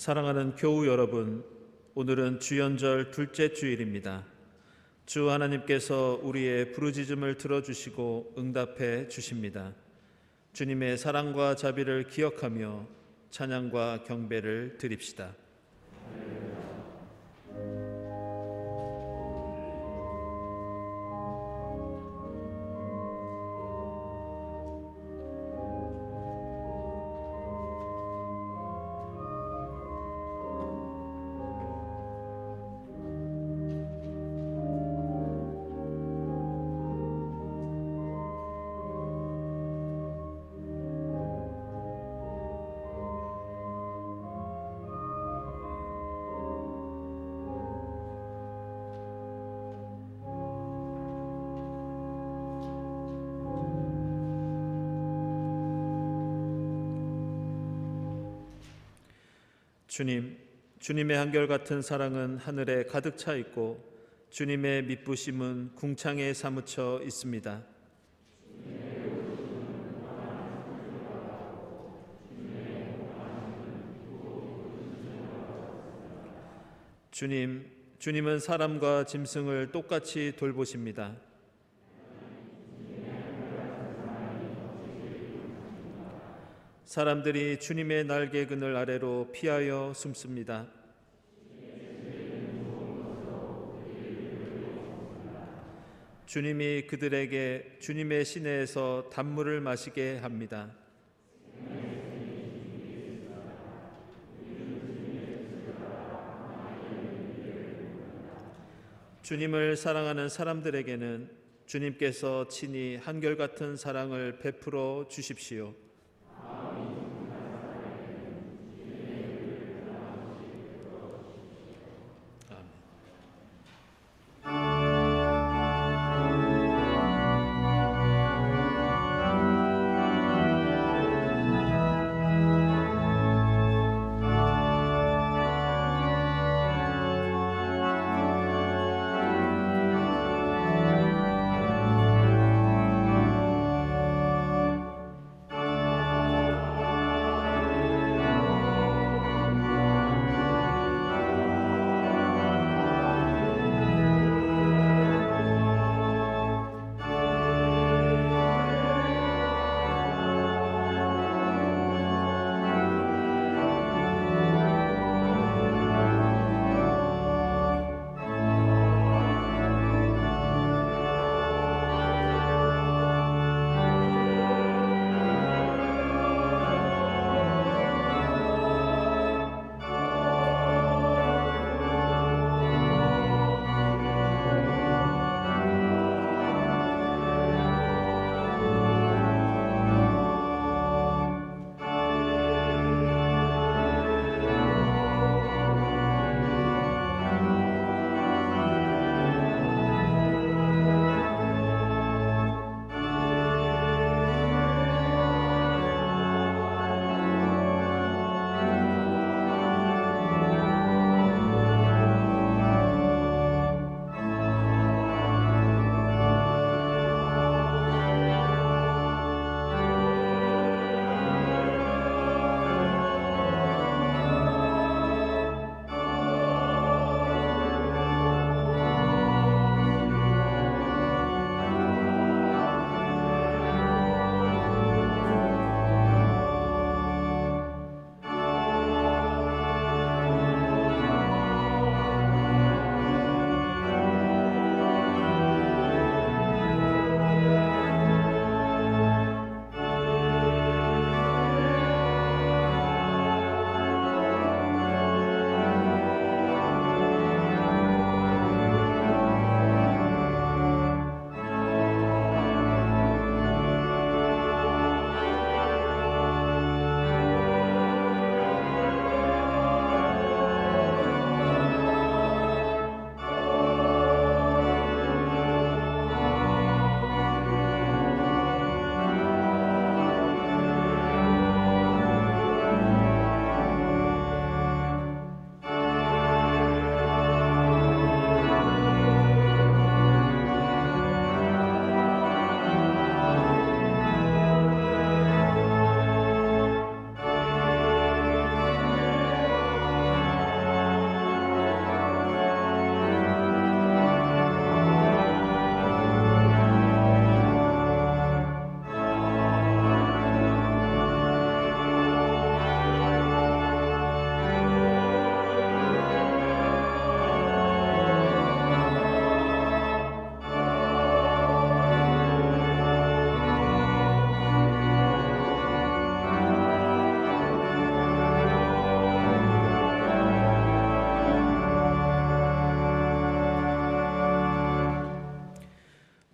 사랑하는 교우 여러분, 오늘은 주연절 둘째 주일입니다. 주 하나님께서 우리의 부르짖음을 들어주시고 응답해 주십니다. 주님의 사랑과 자비를 기억하며 찬양과 경배를 드립시다. 주님의 한결같은 사랑은 하늘에 가득 차 있고 주님의 미쁘심은 궁창에 사무쳐 있습니다. 주님은 사람과 짐승을 똑같이 돌보십니다. 사람들이 주님의 날개 그늘 아래로 피하여 숨습니다. 주님이 그들에게 주님의 시내에서 단물을 마시게 합니다. 주님을 사랑하는 사람들에게는 주님께서 친히 한결같은 사랑을 베풀어 주십시오.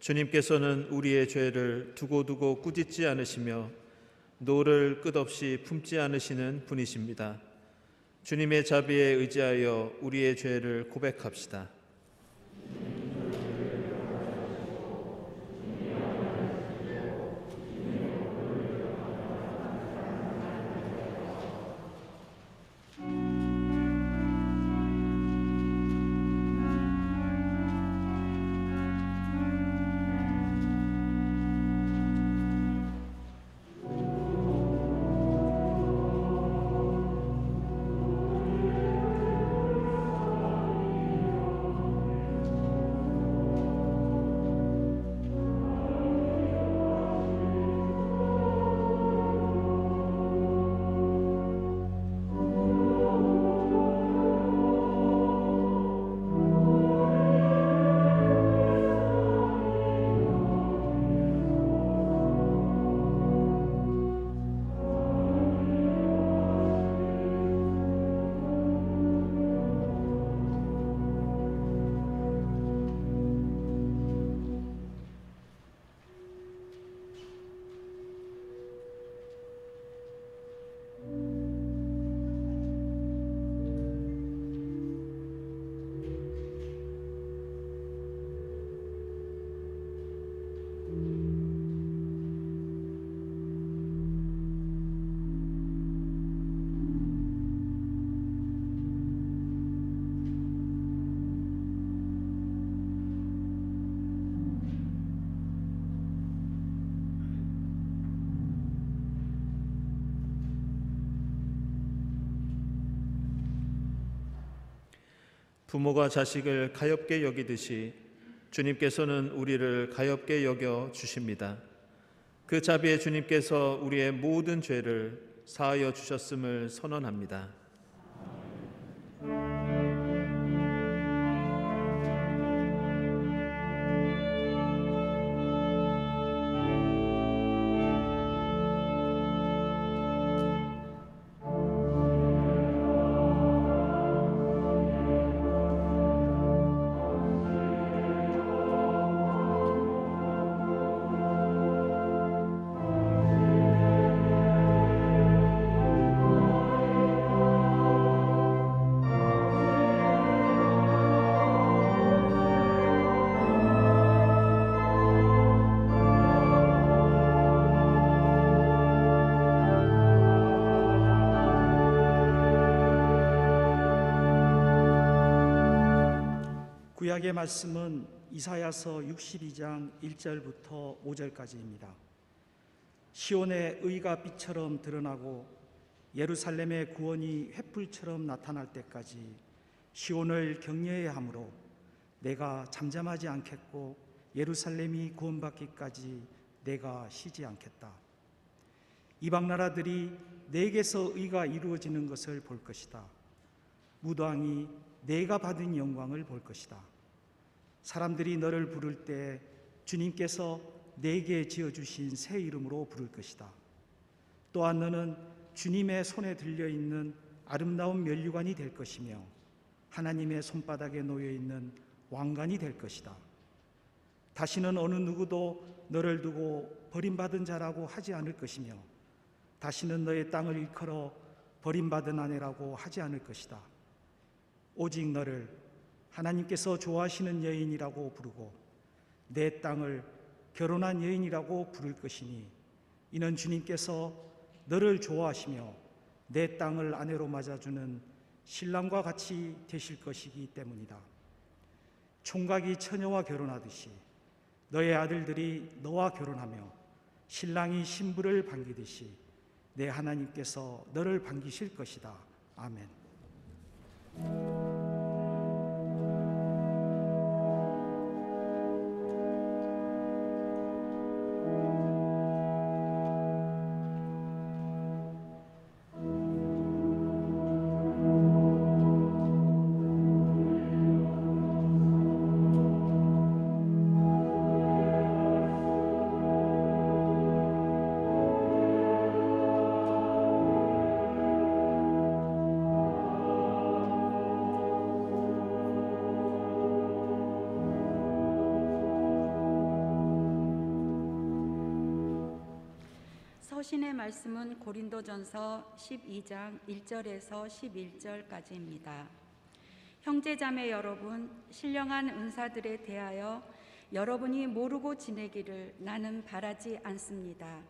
주님께서는 우리의 죄를 두고두고 꾸짖지 않으시며 노를 끝없이 품지 않으시는 분이십니다. 주님의 자비에 의지하여 우리의 죄를 고백합시다. 부모가 자식을 가엾게 여기듯이 주님께서는 우리를 가엾게 여겨 주십니다. 그 자비에 주님께서 우리의 모든 죄를 사하여 주셨음을 선언합니다. 구약의 말씀은 이사야서 62장 1절부터 5절까지입니다. 시온의 의가 빛처럼 드러나고 예루살렘의 구원이 횃불처럼 나타날 때까지 시온을 격려해야 하므로 내가 잠잠하지 않겠고 예루살렘이 구원받기까지 내가 쉬지 않겠다. 이방 나라들이 내게서 의가 이루어지는 것을 볼 것이다. 무당이 내가 받은 영광을 볼 것이다. 사람들이 너를 부를 때 주님께서 내게 지어주신 새 이름으로 부를 것이다. 또한 너는 주님의 손에 들려있는 아름다운 면류관이 될 것이며 하나님의 손바닥에 놓여있는 왕관이 될 것이다. 다시는 어느 누구도 너를 두고 버림받은 자라고 하지 않을 것이며 다시는 너의 땅을 일컬어 버림받은 아내라고 하지 않을 것이다. 오직 너를 하나님께서 좋아하시는 여인이라고 부르고 내 땅을 결혼한 여인이라고 부를 것이니 이는 주님께서 너를 좋아하시며 내 땅을 아내로 맞아주는 신랑과 같이 되실 것이기 때문이다. 총각이 처녀와 결혼하듯이 너의 아들들이 너와 결혼하며 신랑이 신부를 반기듯이 내 하나님께서 너를 반기실 것이다. 아멘. 서신의 말씀은 고린도전서 12장 1절에서 11절까지입니다. 형제자매 여러분, 신령한 은사들에 대하여 여러분이 모르고 지내기를 나는 바라지 않습니다.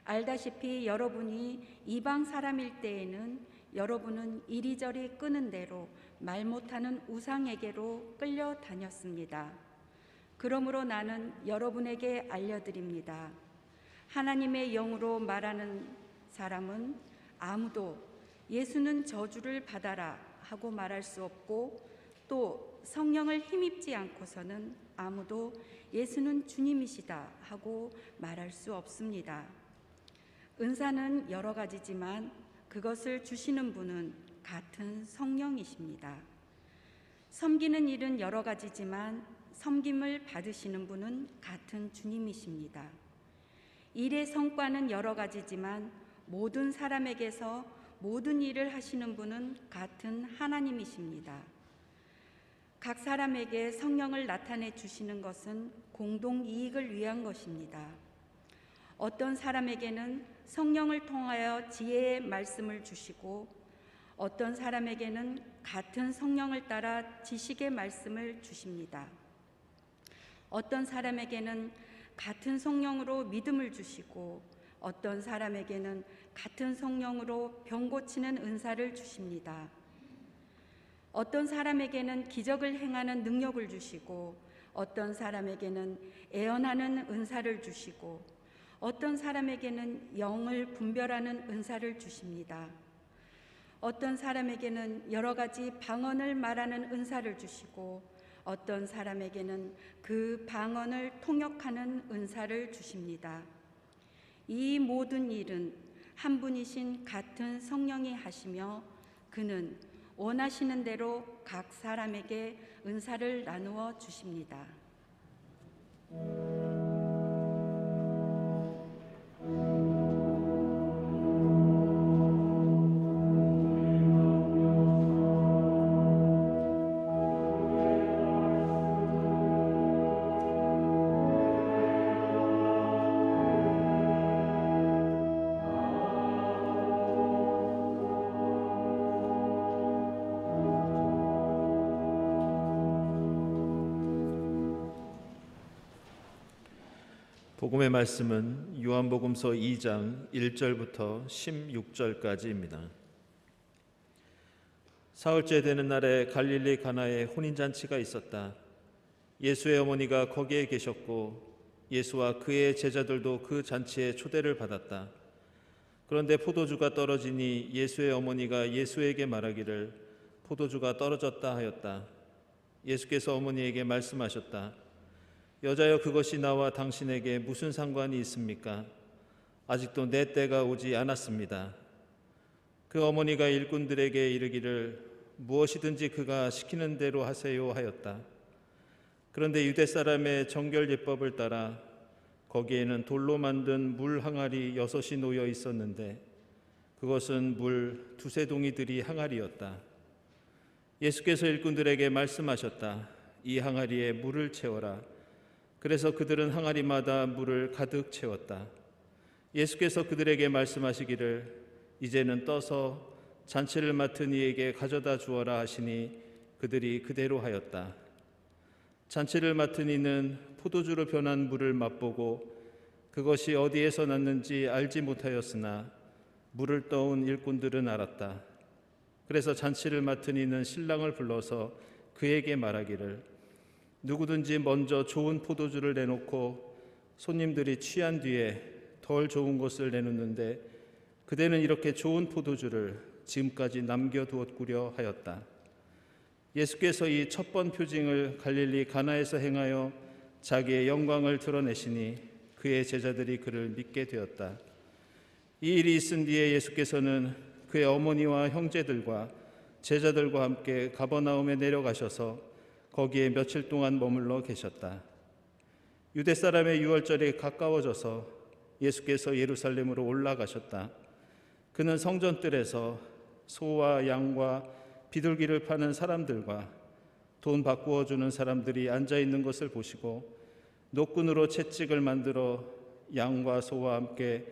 알다시피 여러분이 이방 사람일 때에는 여러분은 이리저리 끄는 대로 말 못하는 우상에게로 끌려다녔습니다. 그러므로 나는 여러분에게 알려드립니다. 하나님의 영으로 말하는 사람은 아무도 예수는 저주를 받아라 하고 말할 수 없고, 또 성령을 힘입지 않고서는 아무도 예수는 주님이시다 하고 말할 수 없습니다. 은사는 여러 가지지만 그것을 주시는 분은 같은 성령이십니다. 섬기는 일은 여러 가지지만 섬김을 받으시는 분은 같은 주님이십니다. 일의 성과는 여러 가지지만 모든 사람에게서 모든 일을 하시는 분은 같은 하나님이십니다. 각 사람에게 성령을 나타내 주시는 것은 공동 이익을 위한 것입니다. 어떤 사람에게는 성령을 통하여 지혜의 말씀을 주시고, 어떤 사람에게는 같은 성령을 따라 지식의 말씀을 주십니다. 어떤 사람에게는 같은 성령으로 믿음을 주시고, 어떤 사람에게는 같은 성령으로 병 고치는 은사를 주십니다. 어떤 사람에게는 기적을 행하는 능력을 주시고, 어떤 사람에게는 애언하는 은사를 주시고, 어떤 사람에게는 영을 분별하는 은사를 주십니다. 어떤 사람에게는 여러 가지 방언을 말하는 은사를 주시고, 어떤 사람에게는 그 방언을 통역하는 은사를 주십니다. 이 모든 일은 한 분이신 같은 성령이 하시며, 그는 원하시는 대로 각 사람에게 은사를 나누어 주십니다. 복음의 말씀은 요한복음서 2장 1절부터 16절까지입니다. 사흘째 되는 날에 갈릴리 가나에 혼인잔치가 있었다. 예수의 어머니가 거기에 계셨고 예수와 그의 제자들도 그 잔치에 초대를 받았다. 그런데 포도주가 떨어지니 예수의 어머니가 예수에게 말하기를 포도주가 떨어졌다 하였다. 예수께서 어머니에게 말씀하셨다. 여자여, 그것이 나와 당신에게 무슨 상관이 있습니까? 아직도 내 때가 오지 않았습니다. 그 어머니가 일꾼들에게 이르기를 무엇이든지 그가 시키는 대로 하세요 하였다. 그런데 유대 사람의 정결 예법을 따라 거기에는 돌로 만든 물 항아리 6이 놓여 있었는데 그것은 물 2-3 동이들이 항아리였다. 예수께서 일꾼들에게 말씀하셨다. 이 항아리에 물을 채워라. 그래서 그들은 항아리마다 물을 가득 채웠다. 예수께서 그들에게 말씀하시기를 이제는 떠서 잔치를 맡은 이에게 가져다 주어라 하시니 그들이 그대로 하였다. 잔치를 맡은 이는 포도주로 변한 물을 맛보고 그것이 어디에서 났는지 알지 못하였으나 물을 떠온 일꾼들은 알았다. 그래서 잔치를 맡은 이는 신랑을 불러서 그에게 말하기를 누구든지 먼저 좋은 포도주를 내놓고 손님들이 취한 뒤에 덜 좋은 것을 내놓는데 그대는 이렇게 좋은 포도주를 지금까지 남겨두었구려 하였다. 예수께서 이 첫 번 표징을 갈릴리 가나에서 행하여 자기의 영광을 드러내시니 그의 제자들이 그를 믿게 되었다. 이 일이 있은 뒤에 예수께서는 그의 어머니와 형제들과 제자들과 함께 가버나움에 내려가셔서 거기에 며칠 동안 머물러 계셨다. 유대 사람의 유월절이 가까워져서 예수께서 예루살렘으로 올라가셨다. 그는 성전뜰에서 소와 양과 비둘기를 파는 사람들과 돈 바꾸어 주는 사람들이 앉아 있는 것을 보시고 노끈으로 채찍을 만들어 양과 소와 함께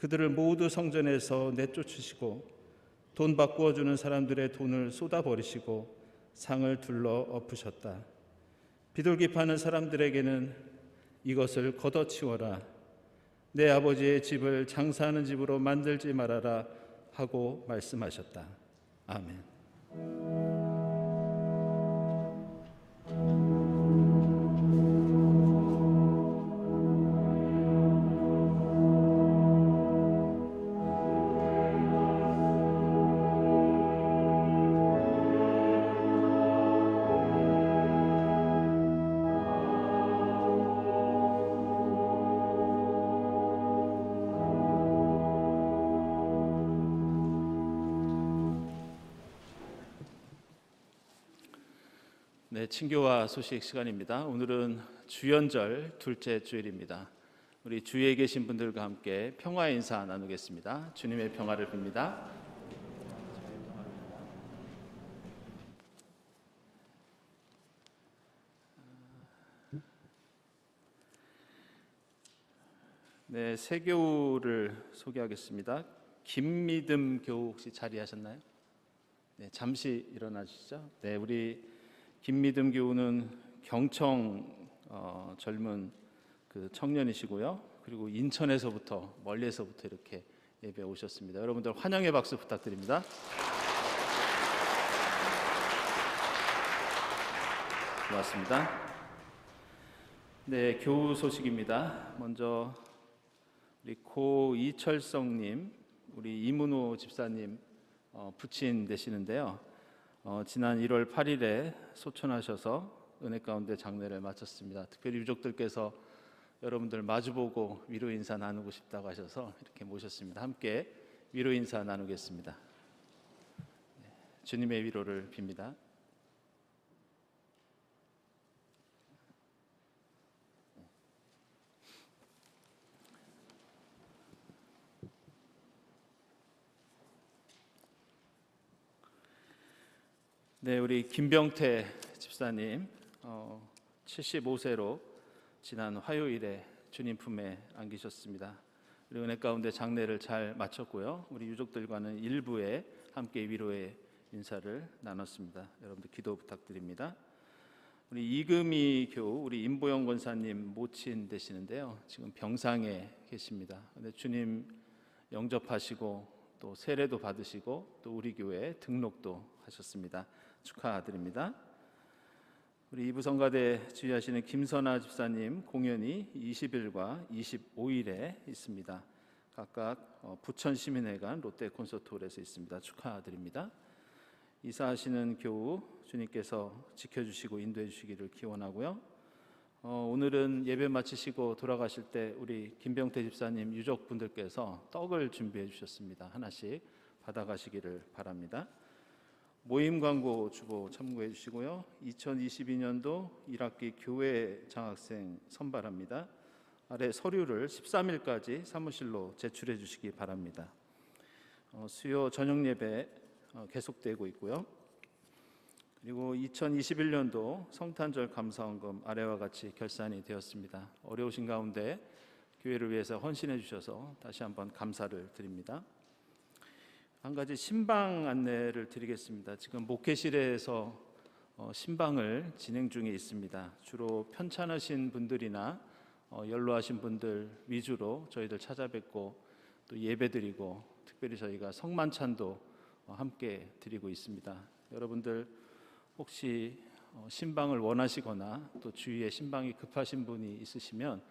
그들을 모두 성전에서 내쫓으시고 돈 바꾸어 주는 사람들의 돈을 쏟아버리시고 상을 둘러 엎으셨다. 비둘기 파는 사람들에게는 이것을 걷어치워라. 내 아버지의 집을 장사하는 집으로 만들지 말아라 하고 말씀하셨다. 아멘. 네, 친교와 소식 시간입니다. 오늘은 주연절 둘째 주일입니다. 우리 주위에 계신 분들과 함께 평화의 인사 나누겠습니다. 주님의 평화를 빕니다. 네, 새 교우를 소개하겠습니다. 김미듬 교우 혹시 자리하셨나요? 네, 잠시 일어나 주시죠. 네, 우리 김미듬 교우는 경청 젊은 그 청년이시고요. 그리고 인천에서부터 멀리에서부터 이렇게 예배 오셨습니다. 여러분들 환영의 박수 부탁드립니다. 고맙습니다. 네, 교우 소식입니다. 먼저 우리 고 이철성님, 우리 이문호 집사님 부친 되시는데요. 지난 1월 8일에 소천하셔서 은혜 가운데 장례를 마쳤습니다. 특별히 유족들께서 여러분들 마주보고 위로 인사 나누고 싶다고 하셔서 이렇게 모셨습니다. 함께 위로 인사 나누겠습니다. 주님의 위로를 빕니다. 네, 우리 김병태 집사님 75세로 지난 화요일에 주님 품에 안기셨습니다. 우리 은혜 가운데 장례를 잘 마쳤고요. 우리 유족들과는 일부에 함께 위로의 인사를 나눴습니다. 여러분들 기도 부탁드립니다. 우리 이금희 교우, 우리 임보영 권사님 모친 되시는데요. 지금 병상에 계십니다. 근데 주님 영접하시고 또 세례도 받으시고 또 우리 교회에 등록도 하셨습니다. 축하드립니다. 우리 이부성가대 지휘하시는 김선아 집사님 공연이 20일과 25일에 있습니다. 각각 부천시민회관 롯데 콘서트홀에서 있습니다. 축하드립니다. 이사하시는 교우 주님께서 지켜주시고 인도해 주시기를 기원하고요. 오늘은 예배 마치시고 돌아가실 때 우리 김병태 집사님 유족분들께서 떡을 준비해 주셨습니다. 하나씩 받아가시기를 바랍니다. 모임 광고 주보 참고해 주시고요. 2022년도 1학기 교회 장학생 선발합니다. 아래 서류를 13일까지 사무실로 제출해 주시기 바랍니다. 수요 저녁 예배 계속되고 있고요. 그리고 2021년도 성탄절 감사원금 아래와 같이 결산이 되었습니다. 어려우신 가운데 교회를 위해서 헌신해 주셔서 다시 한번 감사를 드립니다. 한 가지 신방 안내를 드리겠습니다. 지금 목회실에서 신방을 진행 중에 있습니다. 주로 편찮으신 분들이나 연로하신 분들 위주로 저희들 찾아뵙고 또 예배드리고 특별히 저희가 성만찬도 함께 드리고 있습니다. 여러분들 혹시 신방을 원하시거나 또 주위에 신방이 급하신 분이 있으시면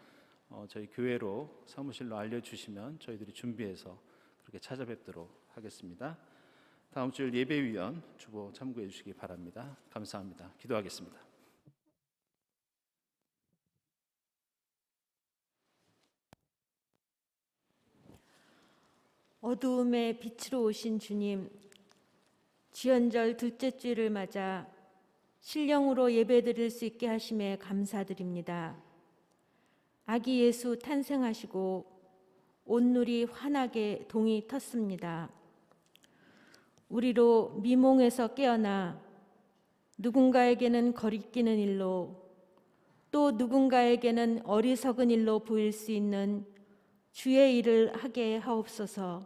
저희 교회로 사무실로 알려주시면 저희들이 준비해서 그렇게 찾아뵙도록 하겠습니다. 다음 주 예배위원 주보 참고해 주시기 바랍니다. 감사합니다. 기도하겠습니다. 어두움의 빛으로 오신 주님, 주연절 둘째 주일을 맞아 신령으로 예배드릴 수 있게 하심에 감사드립니다. 아기 예수 탄생하시고 온누리 환하게 동이 텄습니다. 우리로 미몽에서 깨어나 누군가에게는 거리끼는 일로 또 누군가에게는 어리석은 일로 보일 수 있는 주의 일을 하게 하옵소서.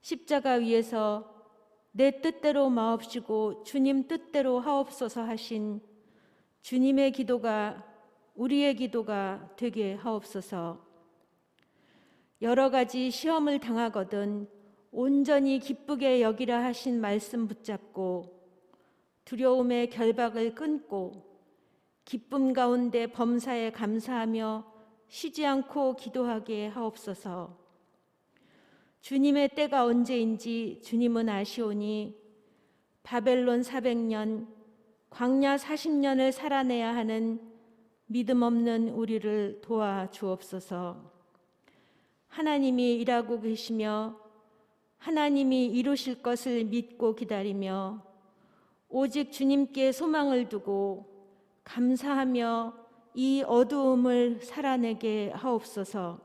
십자가 위에서 내 뜻대로 마옵시고 주님 뜻대로 하옵소서 하신 주님의 기도가 우리의 기도가 되게 하옵소서. 여러 가지 시험을 당하거든 온전히 기쁘게 여기라 하신 말씀 붙잡고 두려움의 결박을 끊고 기쁨 가운데 범사에 감사하며 쉬지 않고 기도하게 하옵소서. 주님의 때가 언제인지 주님은 아시오니 바벨론 400년, 광야 40년을 살아내야 하는 믿음 없는 우리를 도와주옵소서. 하나님이 일하고 계시며 하나님이 이루실 것을 믿고 기다리며 오직 주님께 소망을 두고 감사하며 이 어두움을 살아내게 하옵소서.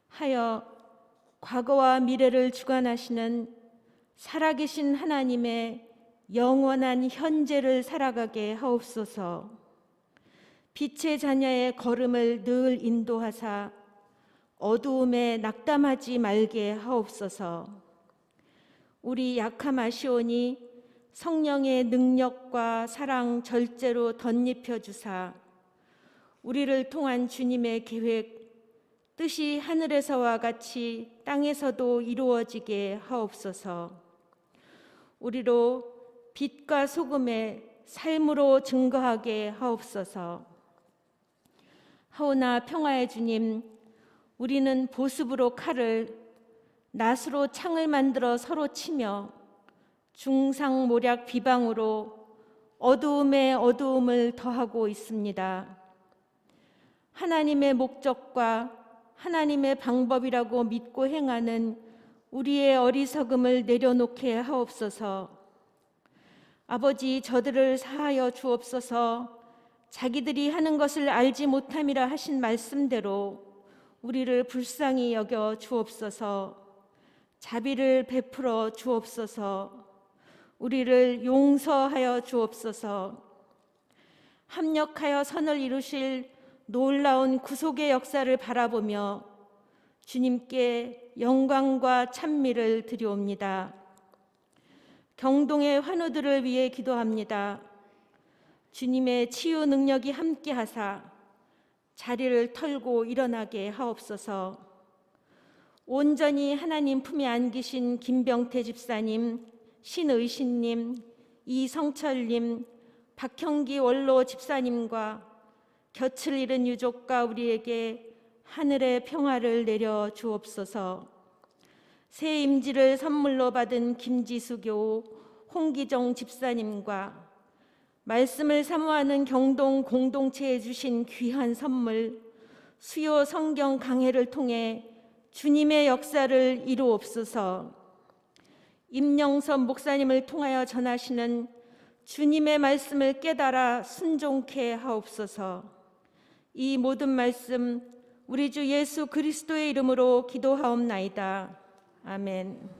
하여 과거와 미래를 주관하시는 살아계신 하나님의 영원한 현재를 살아가게 하옵소서. 빛의 자녀의 걸음을 늘 인도하사 어두움에 낙담하지 말게 하옵소서. 우리 약함 아시오니 성령의 능력과 사랑 절제로 덧입혀 주사 우리를 통한 주님의 계획 뜻이 하늘에서와 같이 땅에서도 이루어지게 하옵소서. 우리로 빛과 소금의 삶으로 증거하게 하옵소서. 하오나 평화의 주님, 우리는 보습으로 칼을 낫으로 창을 만들어 서로 치며 중상모략 비방으로 어두움에 어두움을 더하고 있습니다. 하나님의 목적과 하나님의 방법이라고 믿고 행하는 우리의 어리석음을 내려놓게 하옵소서. 아버지, 저들을 사하여 주옵소서. 자기들이 하는 것을 알지 못함이라 하신 말씀대로 우리를 불쌍히 여겨 주옵소서. 자비를 베풀어 주옵소서. 우리를 용서하여 주옵소서. 합력하여 선을 이루실 놀라운 구속의 역사를 바라보며 주님께 영광과 찬미를 드리옵니다. 경동의 환우들을 위해 기도합니다. 주님의 치유 능력이 함께하사 자리를 털고 일어나게 하옵소서. 온전히 하나님 품에 안기신 김병태 집사님, 신의신님, 이성철님, 박형기 원로 집사님과 곁을 잃은 유족과 우리에게 하늘의 평화를 내려 주옵소서. 새 임지를 선물로 받은 김지수 교우, 홍기정 집사님과 말씀을 사모하는 경동 공동체에 주신 귀한 선물, 수요 성경 강해를 통해 주님의 역사를 이루옵소서. 임영선 목사님을 통하여 전하시는 주님의 말씀을 깨달아 순종케 하옵소서. 이 모든 말씀 우리 주 예수 그리스도의 이름으로 기도하옵나이다. 아멘.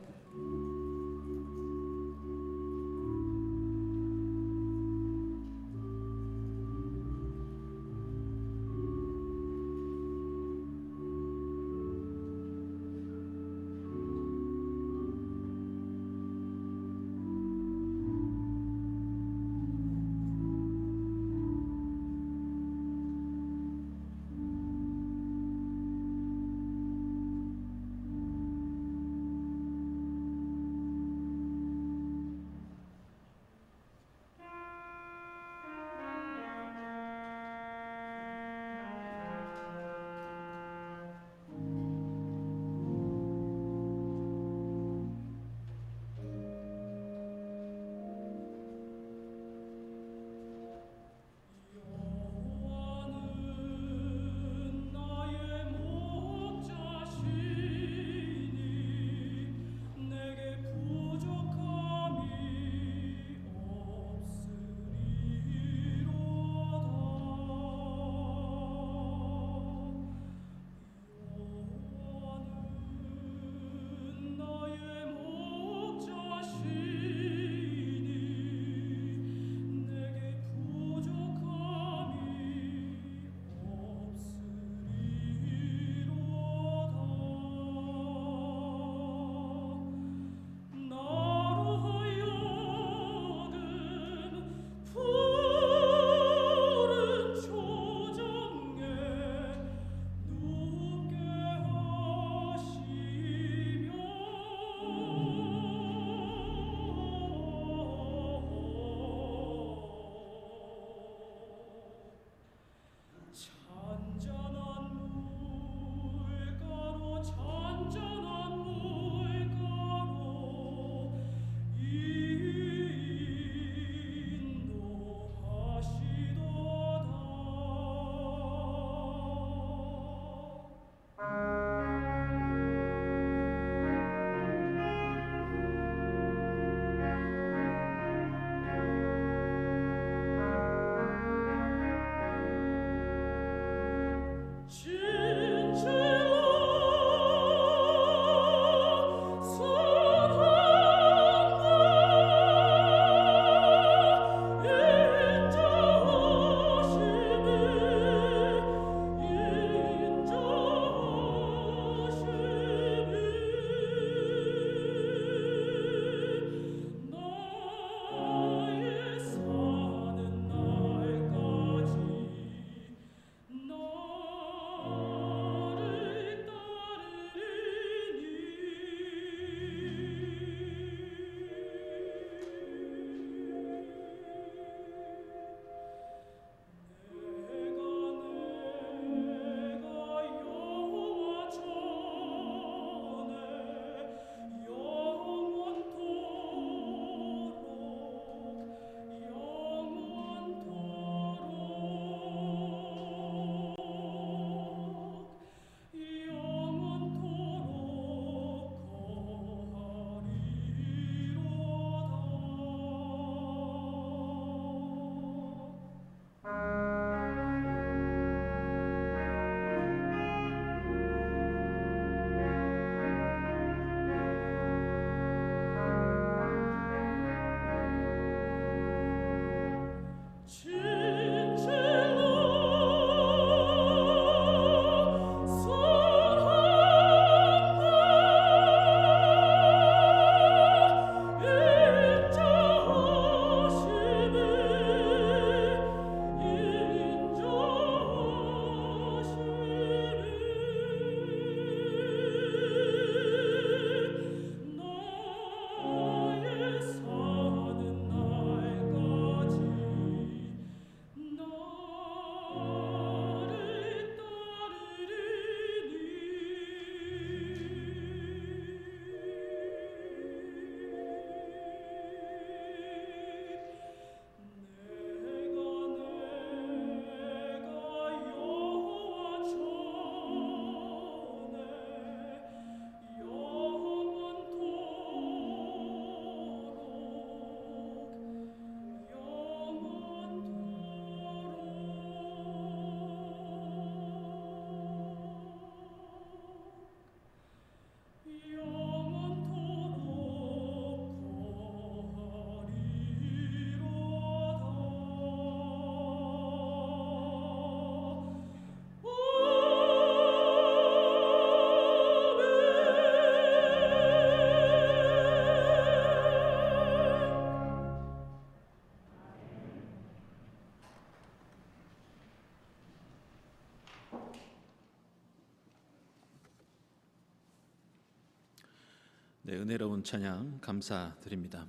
네, 은혜로운 찬양 감사드립니다.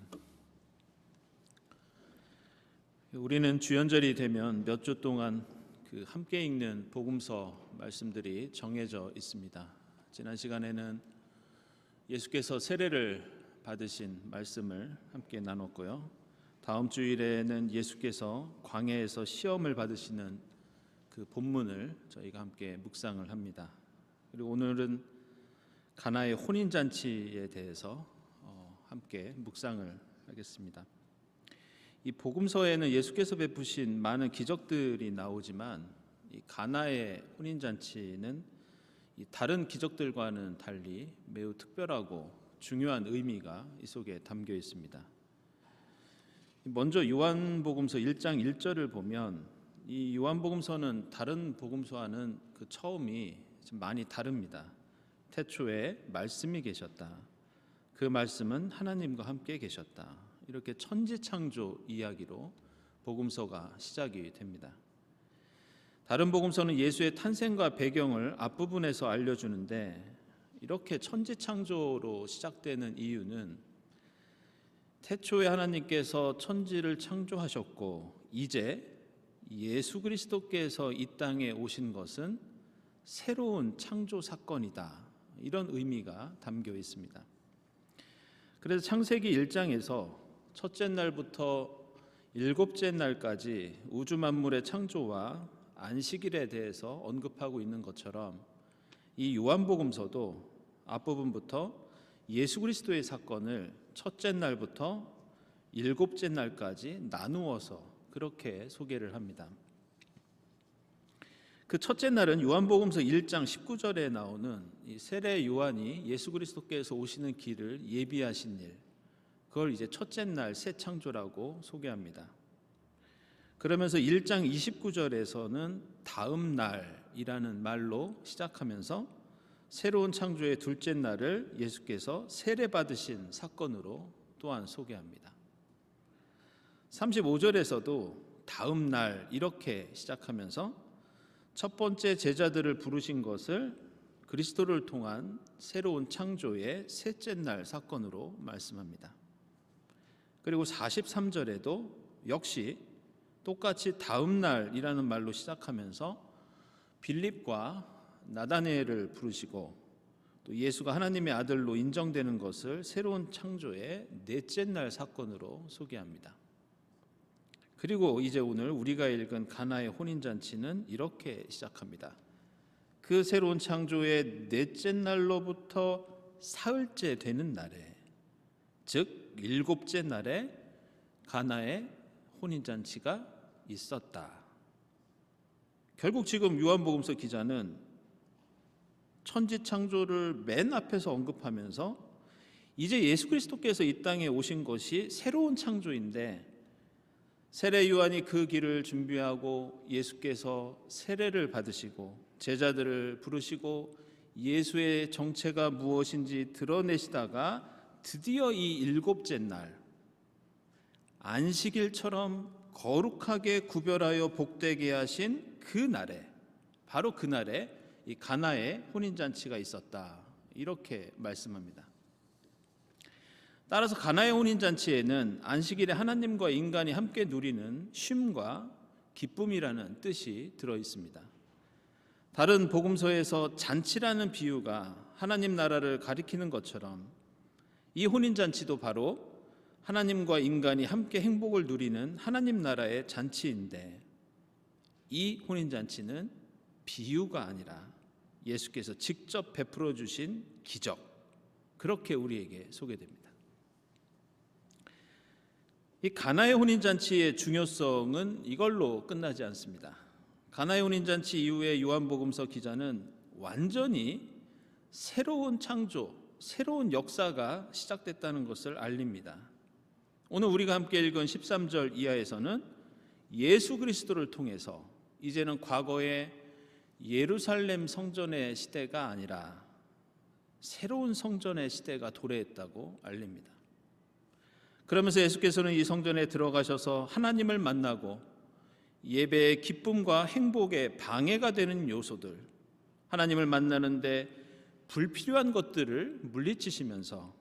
우리는 주연절이 되면 몇 주 동안 함께 읽는 복음서 말씀들이 정해져 있습니다. 지난 시간에는 예수께서 세례를 받으신 말씀을 함께 나눴고요. 다음 주일에는 예수께서 광야에서 시험을 받으시는 그 본문을 저희가 함께 묵상을 합니다. 그리고 오늘은 가나의 혼인잔치에 대해서 함께 묵상을 하겠습니다. 이 복음서에는 예수께서 베푸신 많은 기적들이 나오지만 이 가나의 혼인잔치는 이 다른 기적들과는 달리 매우 특별하고 중요한 의미가 이 속에 담겨 있습니다. 먼저 요한복음서 1장 1절을 보면 이 요한복음서는 다른 복음서와는 그 처음이 좀 많이 다릅니다. 태초에 말씀이 계셨다. 그 말씀은 하나님과 함께 계셨다. 이렇게 천지창조 이야기로 복음서가 시작이 됩니다. 다른 복음서는 예수의 탄생과 배경을 앞부분에서 알려주는데 이렇게 천지창조로 시작되는 이유는 태초에 하나님께서 천지를 창조하셨고 이제 예수 그리스도께서 이 땅에 오신 것은 새로운 창조 사건이다. 이런 의미가 담겨 있습니다. 그래서 창세기 1장에서 첫째 날부터 일곱째 날까지 우주 만물의 창조와 안식일에 대해서 언급하고 있는 것처럼 이 요한복음서도 앞부분부터 예수 그리스도의 사건을 첫째 날부터 일곱째 날까지 나누어서 그렇게 소개를 합니다. 그 첫째 날은 요한복음서 1장 19절에 나오는 이 세례 요한이 예수 그리스도께서 오시는 길을 예비하신 일, 그걸 이제 첫째 날 새 창조라고 소개합니다. 그러면서 1장 29절에서는 다음 날이라는 말로 시작하면서 새로운 창조의 둘째 날을 예수께서 세례 받으신 사건으로 또한 소개합니다. 35절에서도 다음 날 이렇게 시작하면서 첫 번째 제자들을 부르신 것을 그리스도를 통한 새로운 창조의 셋째 날 사건으로 말씀합니다. 그리고 43절에도 역시 똑같이 다음 날이라는 말로 시작하면서 빌립과 나다나엘을 부르시고 또 예수가 하나님의 아들로 인정되는 것을 새로운 창조의 넷째 날 사건으로 소개합니다. 그리고 이제 오늘 우리가 읽은 가나의 혼인잔치는 이렇게 시작합니다. 그 새로운 창조의 넷째 날로부터 사흘째 되는 날에, 즉 일곱째 날에 가나의 혼인잔치가 있었다. 결국 지금 요한복음서 기자는 천지창조를 맨 앞에서 언급하면서 이제 예수 그리스도께서 이 땅에 오신 것이 새로운 창조인데 세례 요한이 그 길을 준비하고 예수께서 세례를 받으시고 제자들을 부르시고 예수의 정체가 무엇인지 드러내시다가 드디어 이 일곱째 날 안식일처럼 거룩하게 구별하여 복되게 하신 그 날에, 바로 그 날에 이 가나의 혼인잔치가 있었다. 이렇게 말씀합니다. 따라서 가나의 혼인잔치에는 안식일에 하나님과 인간이 함께 누리는 쉼과 기쁨이라는 뜻이 들어 있습니다. 다른 복음서에서 잔치라는 비유가 하나님 나라를 가리키는 것처럼 이 혼인잔치도 바로 하나님과 인간이 함께 행복을 누리는 하나님 나라의 잔치인데 이 혼인잔치는 비유가 아니라 예수께서 직접 베풀어 주신 기적, 그렇게 우리에게 소개됩니다. 이 가나의 혼인잔치의 중요성은 이걸로 끝나지 않습니다. 가나의 혼인잔치 이후에 요한복음서 기자는 완전히 새로운 창조, 새로운 역사가 시작됐다는 것을 알립니다. 오늘 우리가 함께 읽은 13절 이하에서는 예수 그리스도를 통해서 이제는 과거의 예루살렘 성전의 시대가 아니라 새로운 성전의 시대가 도래했다고 알립니다. 그러면서 예수께서는 이 성전에 들어가셔서 하나님을 만나고 예배의 기쁨과 행복에 방해가 되는 요소들, 하나님을 만나는데 불필요한 것들을 물리치시면서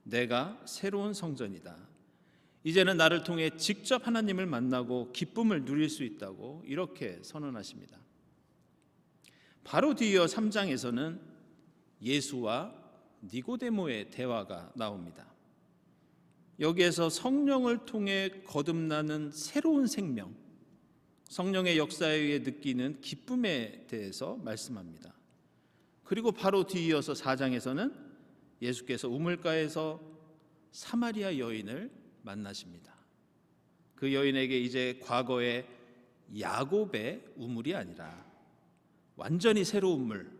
내가 새로운 성전이다. 이제는 나를 통해 직접 하나님을 만나고 기쁨을 누릴 수 있다고 이렇게 선언하십니다. 바로 뒤이어 3장에서는 예수와 니고데모의 대화가 나옵니다. 여기에서 성령을 통해 거듭나는 새로운 생명, 성령의 역사에 의해 느끼는 기쁨에 대해서 말씀합니다. 그리고 바로 뒤이어서 4장에서는 예수께서 우물가에서 사마리아 여인을 만나십니다. 그 여인에게 이제 과거의 야곱의 우물이 아니라 완전히 새로운 물,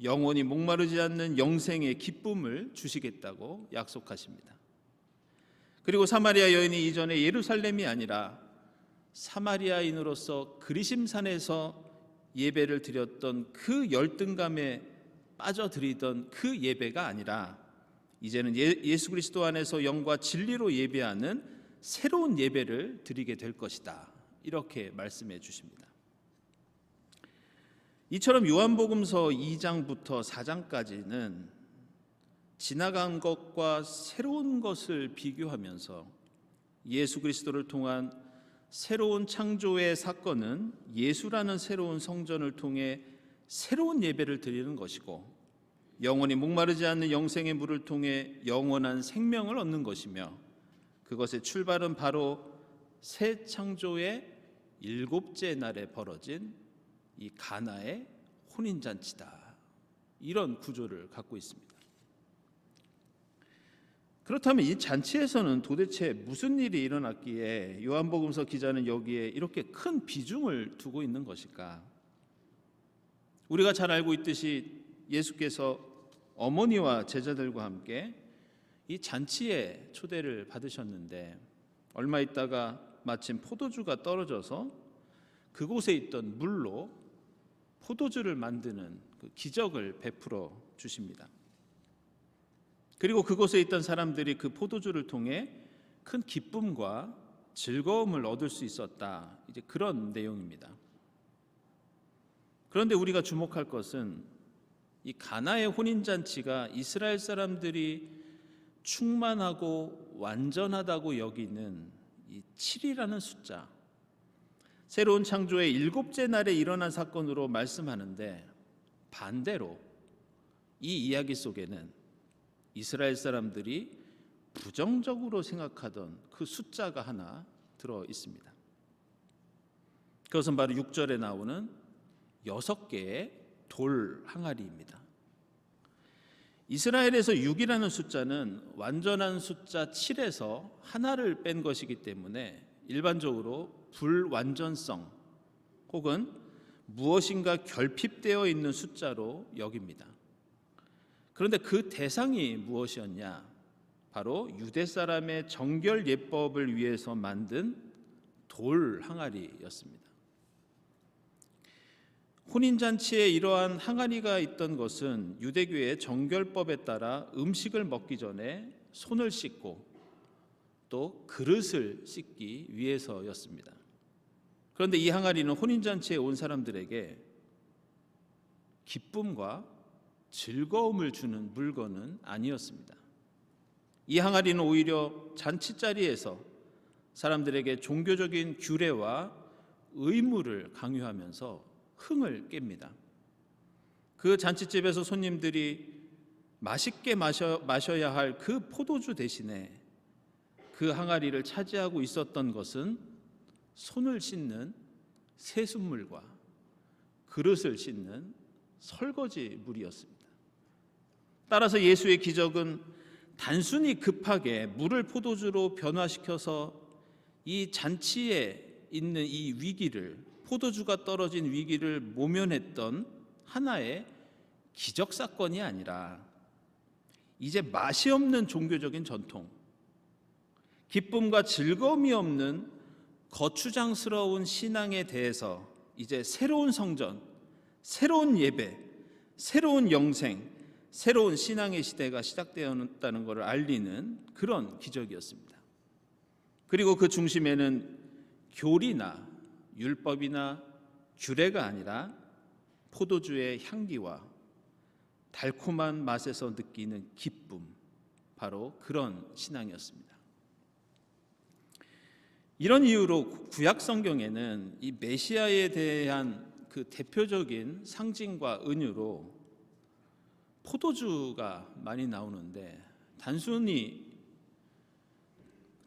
영원히 목마르지 않는 영생의 기쁨을 주시겠다고 약속하십니다. 그리고 사마리아 여인이 이전에 예루살렘이 아니라 사마리아인으로서 그리심산에서 예배를 드렸던 그 열등감에 빠져드리던 그 예배가 아니라 이제는 예수 그리스도 안에서 영과 진리로 예배하는 새로운 예배를 드리게 될 것이다. 이렇게 말씀해 주십니다. 이처럼 요한복음서 2장부터 4장까지는 지나간 것과 새로운 것을 비교하면서 예수 그리스도를 통한 새로운 창조의 사건은 예수라는 새로운 성전을 통해 새로운 예배를 드리는 것이고 영원히 목마르지 않는 영생의 물을 통해 영원한 생명을 얻는 것이며 그것의 출발은 바로 새 창조의 7째 날에 벌어진 이 가나의 혼인잔치다. 이런 구조를 갖고 있습니다. 그렇다면 이 잔치에서는 도대체 무슨 일이 일어났기에 요한복음서 기자는 여기에 이렇게 큰 비중을 두고 있는 것일까? 우리가 잘 알고 있듯이 예수께서 어머니와 제자들과 함께 이 잔치에 초대를 받으셨는데 얼마 있다가 마침 포도주가 떨어져서 그곳에 있던 물로 포도주를 만드는 그 기적을 베풀어 주십니다. 그리고 그곳에 있던 사람들이 그 포도주를 통해 큰 기쁨과 즐거움을 얻을 수 있었다. 이제 그런 내용입니다. 그런데 우리가 주목할 것은 이 가나의 혼인잔치가 이스라엘 사람들이 충만하고 완전하다고 여기는 이 7이라는 숫자, 새로운 창조의 7째 날에 일어난 사건으로 말씀하는데 반대로 이 이야기 속에는 이스라엘 사람들이 부정적으로 생각하던 그 숫자가 하나 들어 있습니다. 그것은 바로 6절에 나오는 6개의 돌 항아리입니다. 이스라엘에서 6이라는 숫자는 완전한 숫자 7에서 하나를 뺀 것이기 때문에 일반적으로 불완전성 혹은 무엇인가 결핍되어 있는 숫자로 여깁니다. 그런데 그 대상이 무엇이었냐? 바로 유대 사람의 정결 예법을 위해서 만든 돌 항아리였습니다. 혼인잔치에 이러한 항아리가 있던 것은 유대교의 정결법에 따라 음식을 먹기 전에 손을 씻고 또 그릇을 씻기 위해서였습니다. 그런데 이 항아리는 혼인잔치에 온 사람들에게 기쁨과 즐거움을 주는 물건은 아니었습니다. 이 항아리는 오히려 잔치 자리에서 사람들에게 종교적인 규례와 의무를 강요하면서 흥을 깹니다. 그 잔치집에서 손님들이 맛있게 마셔야 할 그 포도주 대신에 그 항아리를 차지하고 있었던 것은 손을 씻는 세숫물과 그릇을 씻는 설거지 물이었습니다. 따라서 예수의 기적은 단순히 급하게 물을 포도주로 변화시켜서 이 잔치에 있는 이 위기를, 포도주가 떨어진 위기를 모면했던 하나의 기적 사건이 아니라 이제 맛이 없는 종교적인 전통, 기쁨과 즐거움이 없는 거추장스러운 신앙에 대해서 이제 새로운 성전, 새로운 예배, 새로운 영생, 새로운 신앙의 시대가 시작되었다는 것을 알리는 그런 기적이었습니다. 그리고 그 중심에는 교리나 율법이나 규례가 아니라 포도주의 향기와 달콤한 맛에서 느끼는 기쁨, 바로 그런 신앙이었습니다. 이런 이유로 구약 성경에는 이 메시아에 대한 그 대표적인 상징과 은유로 포도주가 많이 나오는데, 단순히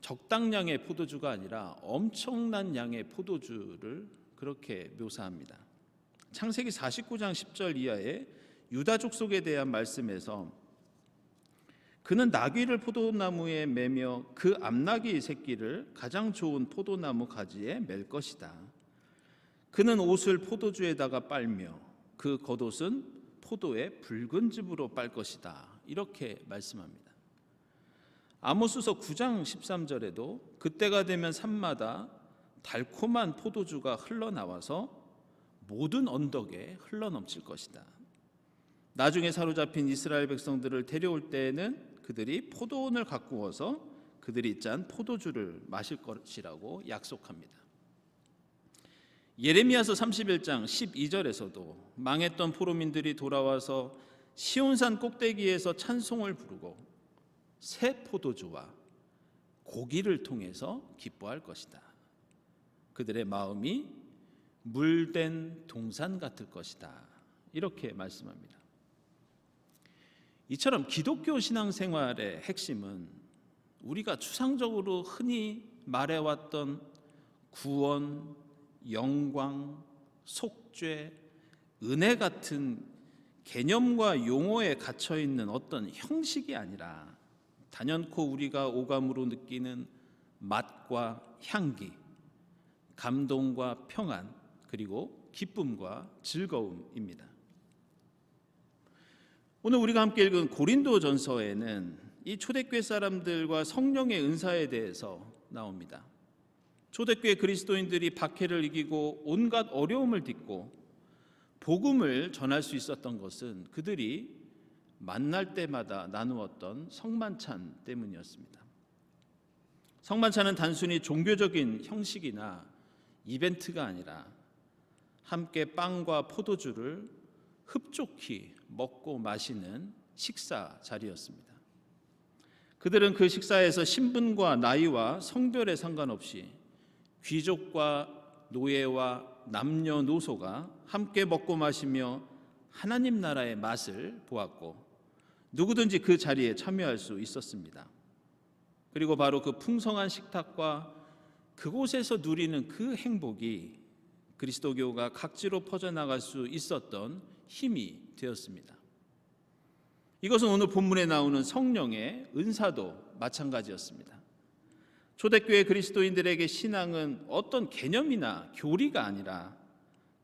적당량의 포도주가 아니라 엄청난 양의 포도주를 그렇게 묘사합니다. 창세기 49장 10절 이하의 유다 족속에 대한 말씀에서 그는 나귀를 포도나무에 매며 그 암나귀 새끼를 가장 좋은 포도나무 가지에 맬 것이다. 그는 옷을 포도주에다가 빨며 그 겉옷은 포도의 붉은 즙으로 빨 것이다. 이렇게 말씀합니다. 아모스서 9장 13절에도 그때가 되면 산마다 달콤한 포도주가 흘러나와서 모든 언덕에 흘러넘칠 것이다. 나중에 사로잡힌 이스라엘 백성들을 데려올 때에는 그들이 포도원을 가꾸어서 그들이 짠 포도주를 마실 것이라고 약속합니다. 예레미야서 31장 12절에서도 망했던 포로민들이 돌아와서 시온산 꼭대기에서 찬송을 부르고 새 포도주와 고기를 통해서 기뻐할 것이다. 그들의 마음이 물된 동산 같을 것이다. 이렇게 말씀합니다. 이처럼 기독교 신앙생활의 핵심은 우리가 추상적으로 흔히 말해왔던 구원, 영광, 속죄, 은혜 같은 개념과 용어에 갇혀있는 어떤 형식이 아니라 단연코 우리가 오감으로 느끼는 맛과 향기, 감동과 평안, 그리고 기쁨과 즐거움입니다. 오늘 우리가 함께 읽은 고린도전서에는 이 초대교회 사람들과 성령의 은사에 대해서 나옵니다. 초대교회 그리스도인들이 박해를 이기고 온갖 어려움을 딛고 복음을 전할 수 있었던 것은 그들이 만날 때마다 나누었던 성만찬 때문이었습니다. 성만찬은 단순히 종교적인 형식이나 이벤트가 아니라 함께 빵과 포도주를 흡족히 먹고 마시는 식사 자리였습니다. 그들은 그 식사에서 신분과 나이와 성별에 상관없이 귀족과 노예와 남녀노소가 함께 먹고 마시며 하나님 나라의 맛을 보았고 누구든지 그 자리에 참여할 수 있었습니다. 그리고 바로 그 풍성한 식탁과 그곳에서 누리는 그 행복이 그리스도교가 각지로 퍼져나갈 수 있었던 힘이 되었습니다. 이것은 오늘 본문에 나오는 성령의 은사도 마찬가지였습니다. 초대교회 그리스도인들에게 신앙은 어떤 개념이나 교리가 아니라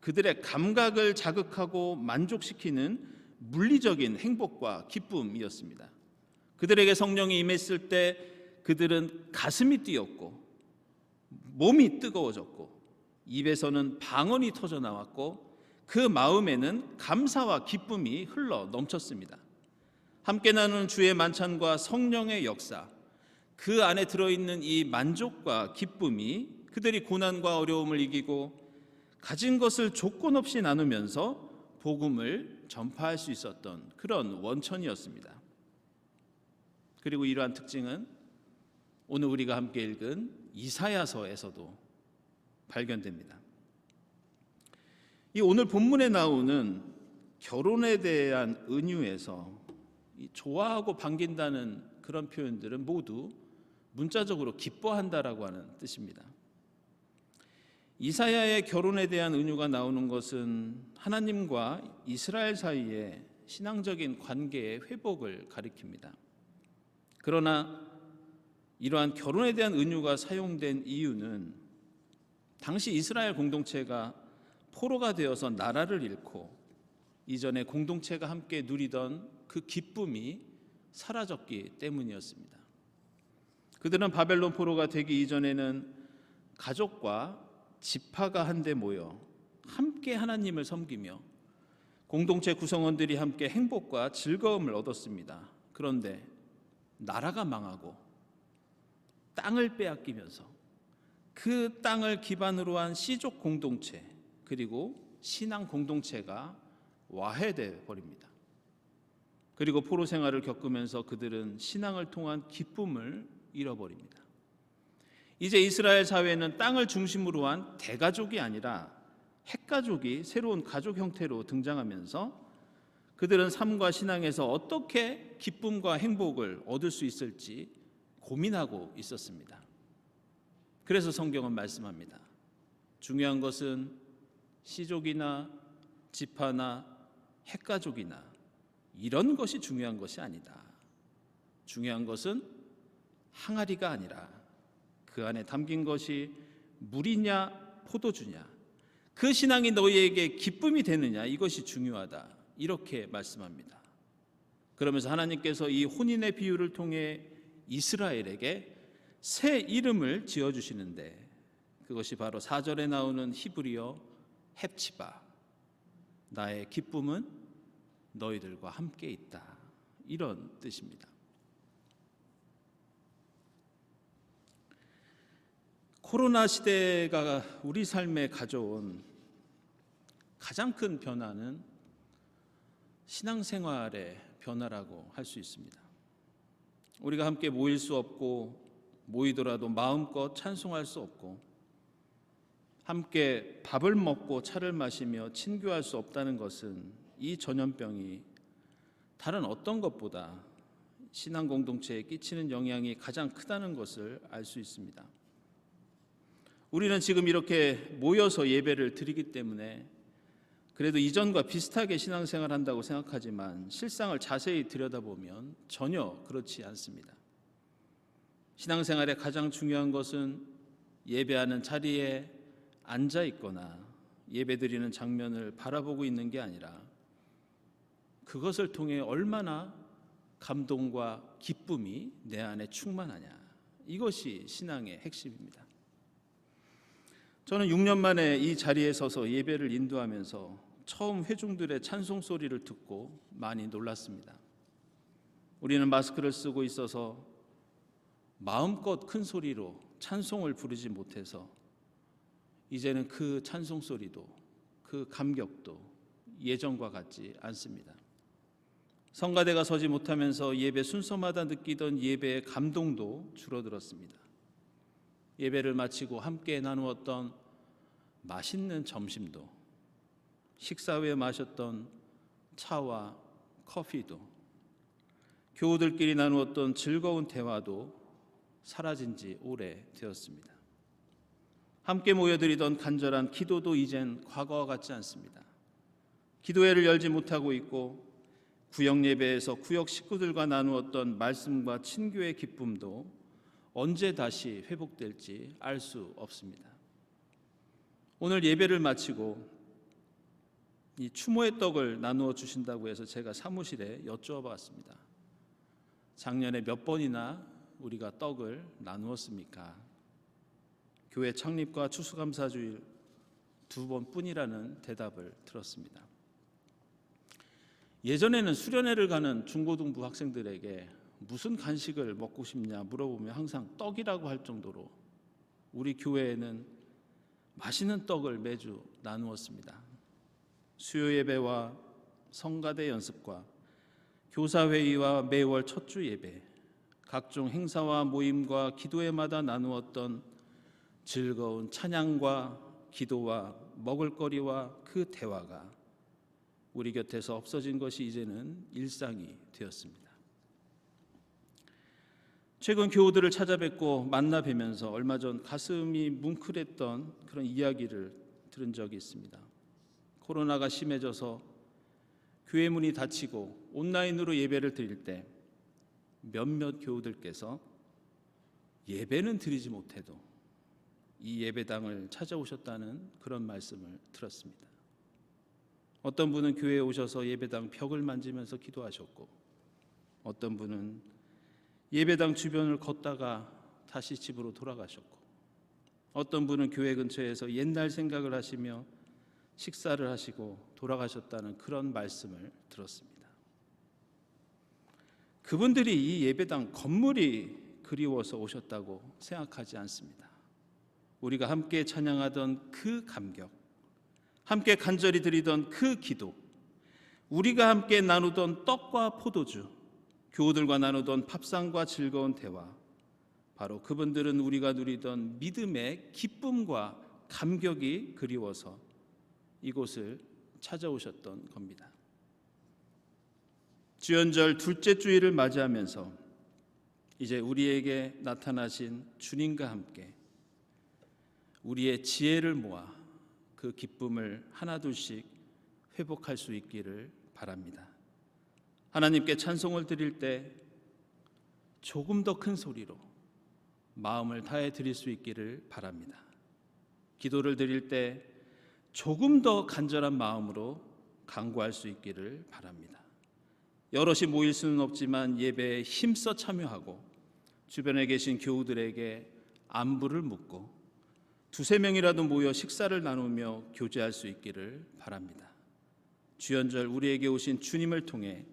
그들의 감각을 자극하고 만족시키는 물리적인 행복과 기쁨이었습니다. 그들에게 성령이 임했을 때 그들은 가슴이 뛰었고 몸이 뜨거워졌고 입에서는 방언이 터져 나왔고 그 마음에는 감사와 기쁨이 흘러 넘쳤습니다. 함께 나누는 주의 만찬과 성령의 역사, 그 안에 들어있는 이 만족과 기쁨이 그들이 고난과 어려움을 이기고 가진 것을 조건 없이 나누면서 복음을 전파할 수 있었던 그런 원천이었습니다. 그리고 이러한 특징은 오늘 우리가 함께 읽은 이사야서에서도 발견됩니다. 이 오늘 본문에 나오는 결혼에 대한 은유에서 이 좋아하고 반긴다는 그런 표현들은 모두 문자적으로 기뻐한다라고 하는 뜻입니다. 이사야의 결혼에 대한 은유가 나오는 것은 하나님과 이스라엘 사이의 신앙적인 관계의 회복을 가리킵니다. 그러나 이러한 결혼에 대한 은유가 사용된 이유는 당시 이스라엘 공동체가 포로가 되어서 나라를 잃고 이전에 공동체가 함께 누리던 그 기쁨이 사라졌기 때문이었습니다. 그들은 바벨론 포로가 되기 이전에는 가족과 지파가 한데 모여 함께 하나님을 섬기며 공동체 구성원들이 함께 행복과 즐거움을 얻었습니다. 그런데 나라가 망하고 땅을 빼앗기면서 그 땅을 기반으로 한 씨족 공동체 그리고 신앙 공동체가 와해돼 버립니다. 그리고 포로 생활을 겪으면서 그들은 신앙을 통한 기쁨을 잃어버립니다. 이제 이스라엘 사회는 땅을 중심으로 한 대가족이 아니라 핵가족이 새로운 가족 형태로 등장하면서 그들은 삶과 신앙에서 어떻게 기쁨과 행복을 얻을 수 있을지 고민하고 있었습니다. 그래서 성경은 말씀합니다. 중요한 것은 씨족이나 지파나 핵가족이나 이런 것이 중요한 것이 아니다. 중요한 것은 항아리가 아니라 그 안에 담긴 것이 물이냐 포도주냐, 그 신앙이 너희에게 기쁨이 되느냐, 이것이 중요하다. 이렇게 말씀합니다. 그러면서 하나님께서 이 혼인의 비유를 통해 이스라엘에게 새 이름을 지어주시는데, 그것이 바로 4절에 나오는 히브리어 헵치바, 나의 기쁨은 너희들과 함께 있다, 이런 뜻입니다. 코로나 시대가 우리 삶에 가져온 가장 큰 변화는 신앙생활의 변화라고 할 수 있습니다. 우리가 함께 모일 수 없고, 모이더라도 마음껏 찬송할 수 없고, 함께 밥을 먹고 차를 마시며 친교할 수 없다는 것은 이 전염병이 다른 어떤 것보다 신앙 공동체에 끼치는 영향이 가장 크다는 것을 알 수 있습니다. 우리는 지금 이렇게 모여서 예배를 드리기 때문에 그래도 이전과 비슷하게 신앙생활 한다고 생각하지만 실상을 자세히 들여다보면 전혀 그렇지 않습니다. 신앙생활의 가장 중요한 것은 예배하는 자리에 앉아 있거나 예배드리는 장면을 바라보고 있는 게 아니라 그것을 통해 얼마나 감동과 기쁨이 내 안에 충만하냐, 이것이 신앙의 핵심입니다. 저는 6년 만에 이 자리에 서서 예배를 인도하면서 처음 회중들의 찬송 소리를 듣고 많이 놀랐습니다. 우리는 마스크를 쓰고 있어서 마음껏 큰 소리로 찬송을 부르지 못해서 이제는 그 찬송 소리도, 그 감격도 예전과 같지 않습니다. 성가대가 서지 못하면서 예배 순서마다 느끼던 예배의 감동도 줄어들었습니다. 예배를 마치고 함께 나누었던 맛있는 점심도, 식사 후에 마셨던 차와 커피도, 교우들끼리 나누었던 즐거운 대화도 사라진 지 오래되었습니다. 함께 모여드리던 간절한 기도도 이젠 과거와 같지 않습니다. 기도회를 열지 못하고 있고, 구역 예배에서 구역 식구들과 나누었던 말씀과 친교의 기쁨도 언제 다시 회복될지 알 수 없습니다. 오늘 예배를 마치고 이 추모의 떡을 나누어 주신다고 해서 제가 사무실에 여쭈어봤습니다. 작년에 몇 번이나 우리가 떡을 나누었습니까? 교회 창립과 추수감사주일 2번뿐이라는 대답을 들었습니다. 예전에는 수련회를 가는 중고등부 학생들에게 무슨 간식을 먹고 싶냐 물어보면 항상 떡이라고 할 정도로 우리 교회에는 맛있는 떡을 매주 나누었습니다. 수요 예배와 성가대 연습과 교사회의와 매월 첫 주 예배, 각종 행사와 모임과 기도회마다 나누었던 즐거운 찬양과 기도와 먹을거리와 그 대화가 우리 곁에서 없어진 것이 이제는 일상이 되었습니다. 최근 교우들을 찾아뵙고 만나 뵈면서 얼마 전 가슴이 뭉클했던 그런 이야기를 들은 적이 있습니다. 코로나가 심해져서 교회 문이 닫히고 온라인으로 예배를 드릴 때 몇몇 교우들께서 예배는 드리지 못해도 이 예배당을 찾아오셨다는 그런 말씀을 들었습니다. 어떤 분은 교회에 오셔서 예배당 벽을 만지면서 기도하셨고, 어떤 분은 예배당 주변을 걷다가 다시 집으로 돌아가셨고, 어떤 분은 교회 근처에서 옛날 생각을 하시며 식사를 하시고 돌아가셨다는 그런 말씀을 들었습니다. 그분들이 이 예배당 건물이 그리워서 오셨다고 생각하지 않습니다. 우리가 함께 찬양하던 그 감격, 함께 간절히 드리던 그 기도, 우리가 함께 나누던 떡과 포도주, 교우들과 나누던 밥상과 즐거운 대화, 바로 그분들은 우리가 누리던 믿음의 기쁨과 감격이 그리워서 이곳을 찾아오셨던 겁니다. 주연절 둘째 주일을 맞이하면서 이제 우리에게 나타나신 주님과 함께 우리의 지혜를 모아 그 기쁨을 하나둘씩 회복할 수 있기를 바랍니다. 하나님께 찬송을 드릴 때 조금 더 큰 소리로 마음을 다해 드릴 수 있기를 바랍니다. 기도를 드릴 때 조금 더 간절한 마음으로 간구할 수 있기를 바랍니다. 여럿이 모일 수는 없지만 예배에 힘써 참여하고 주변에 계신 교우들에게 안부를 묻고 두세 명이라도 모여 식사를 나누며 교제할 수 있기를 바랍니다. 주연절 우리에게 오신 주님을 통해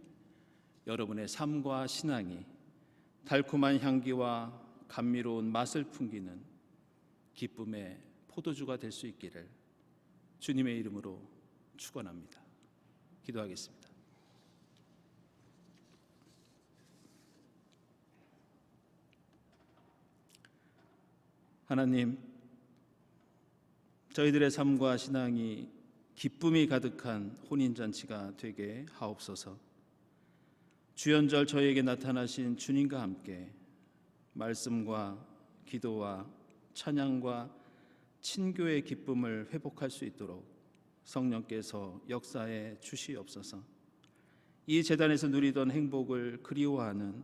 여러분의 삶과 신앙이 달콤한 향기와 감미로운 맛을 풍기는 기쁨의 포도주가 될 수 있기를 주님의 이름으로 축원합니다. 기도하겠습니다. 하나님, 저희들의 삶과 신앙이 기쁨이 가득한 혼인잔치가 되게 하옵소서. 주연절 저희에게 나타나신 주님과 함께 말씀과 기도와 찬양과 친교의 기쁨을 회복할 수 있도록 성령께서 역사해 주시옵소서. 이 제단에서 누리던 행복을 그리워하는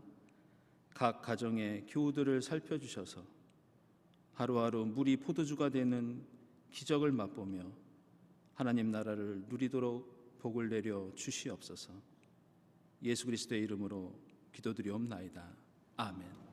각 가정의 교우들을 살펴주셔서 하루하루 물이 포도주가 되는 기적을 맛보며 하나님 나라를 누리도록 복을 내려 주시옵소서. 예수 그리스도의 이름으로 기도드리옵나이다. 아멘.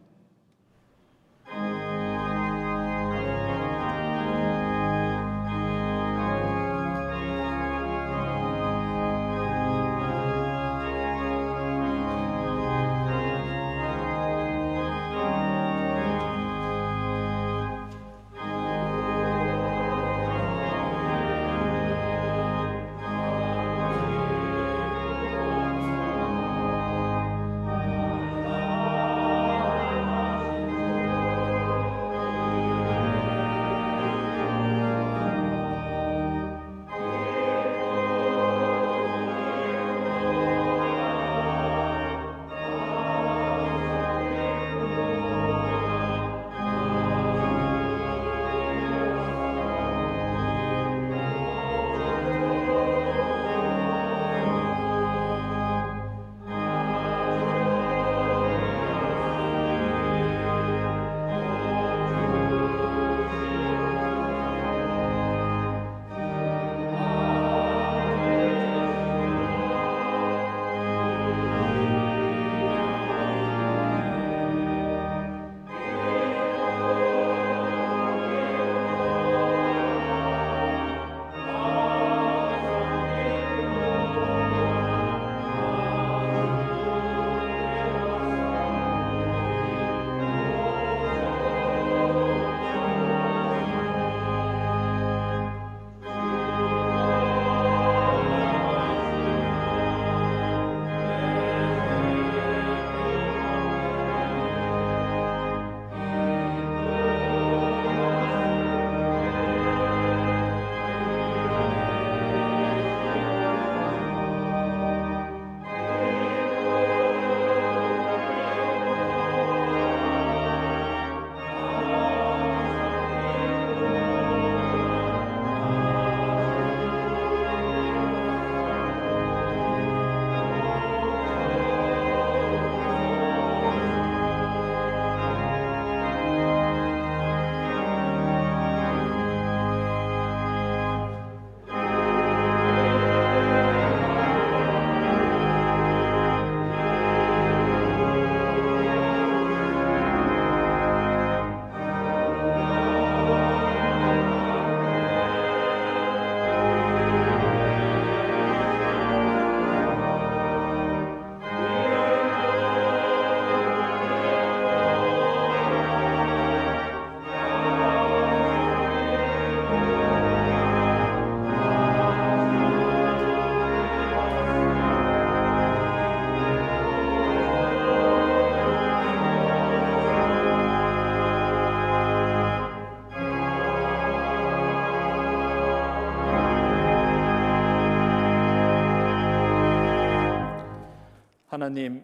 하나님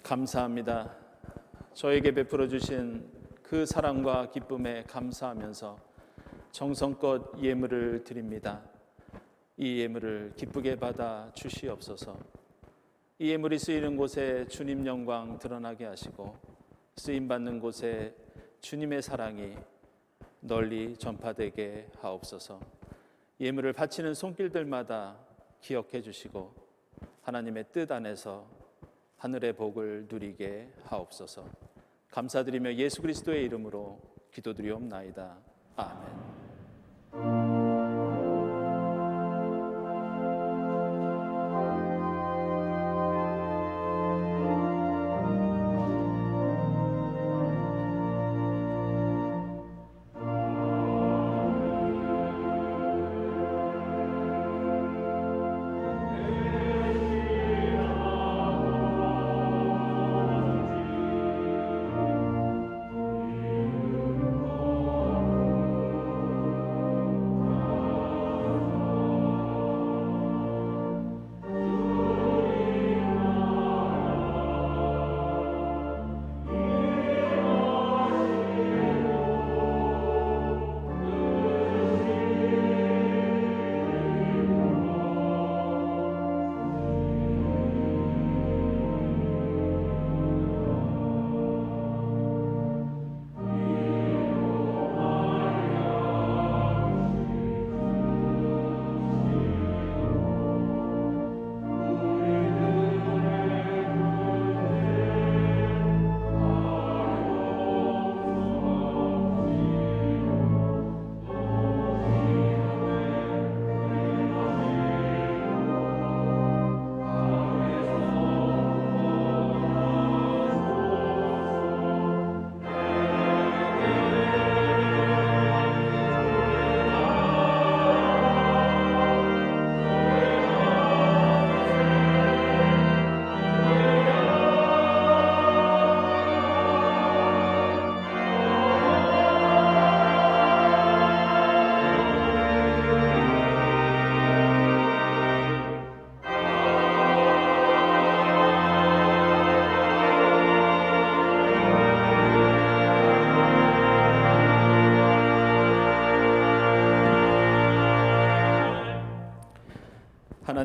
감사합니다. 저에게 베풀어 주신 그 사랑과 기쁨에 감사하면서 정성껏 예물을 드립니다. 이 예물을 기쁘게 받아 주시옵소서. 이 예물이 쓰이는 곳에 주님 영광 드러나게 하시고 쓰임 받는 곳에 주님의 사랑이 널리 전파되게 하옵소서. 예물을 바치는 손길들마다 기억해 주시고 하나님의 뜻 안에서 하늘의 복을 누리게 하옵소서. 감사드리며 예수 그리스도의 이름으로 기도드리옵나이다. 아멘.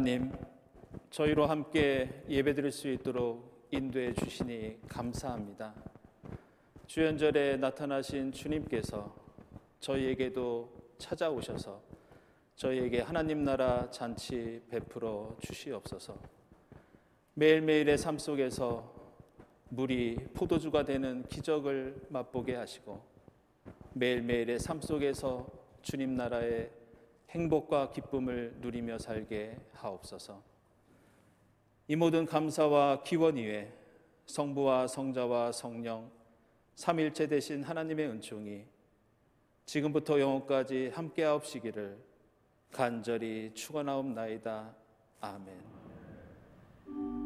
하나님, 저희로 함께 예배드릴 수 있도록 인도해 주시니 감사합니다. 주연절에 나타나신 주님께서 저희에게도 찾아오셔서 저희에게 하나님 나라 잔치 베풀어 주시옵소서. 매일매일의 삶 속에서 물이 포도주가 되는 기적을 맛보게 하시고 매일매일의 삶 속에서 주님 나라의 행복과 기쁨을 누리며 살게 하옵소서. 이 모든 감사와 기원 위에 성부와 성자와 성령 삼일체 되신 하나님의 은총이 지금부터 영원까지 함께하옵시기를 간절히 축원하옵나이다. 아멘.